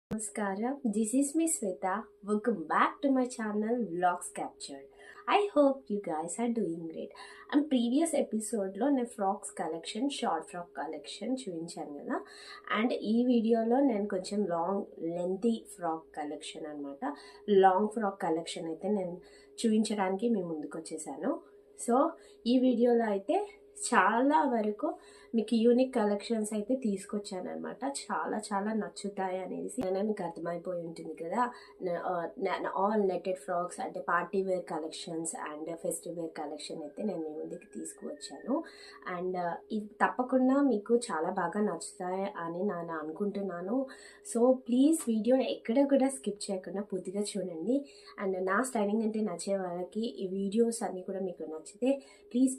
Namaskaram, this is Miss Sweta. Welcome back to my channel Vlogs Captured. I hope you guys are doing great. And previous episode లో నేను frocks collection short frock collection చూపించాను కదా. And ఈ వీడియోలో నేను కొంచెం lengthy frock collection అనమాట. Long frock collection అయితే నేను చూపించడానికి మీ ముందుకు వచ్చేసాను. సో ఈ వీడియోలో అయితే చాలా వరకు మీకు యూనిక్ కలెక్షన్స్ అయితే తీసుకొచ్చాను అనమాట. చాలా చాలా నచ్చుతాయి అనేసి మీకు అర్థమైపోయి ఉంటుంది కదా. ఆల్ నెట్టెడ్ ఫ్రాక్స్ అంటే party wear collections and festive wear collection అయితే నేను మీ ముందుకు తీసుకువచ్చాను. అండ్ ఇది తప్పకుండా మీకు చాలా బాగా నచ్చుతాయి అని నేను అనుకుంటున్నాను. సో ప్లీజ్ వీడియోని ఎక్కడ కూడా స్కిప్ చేయకుండా పూర్తిగా చూడండి. అండ్ నా స్టైలింగ్ అంటే నచ్చే వాళ్ళకి ఈ వీడియోస్ అన్నీ కూడా మీకు నచ్చితే ప్లీజ్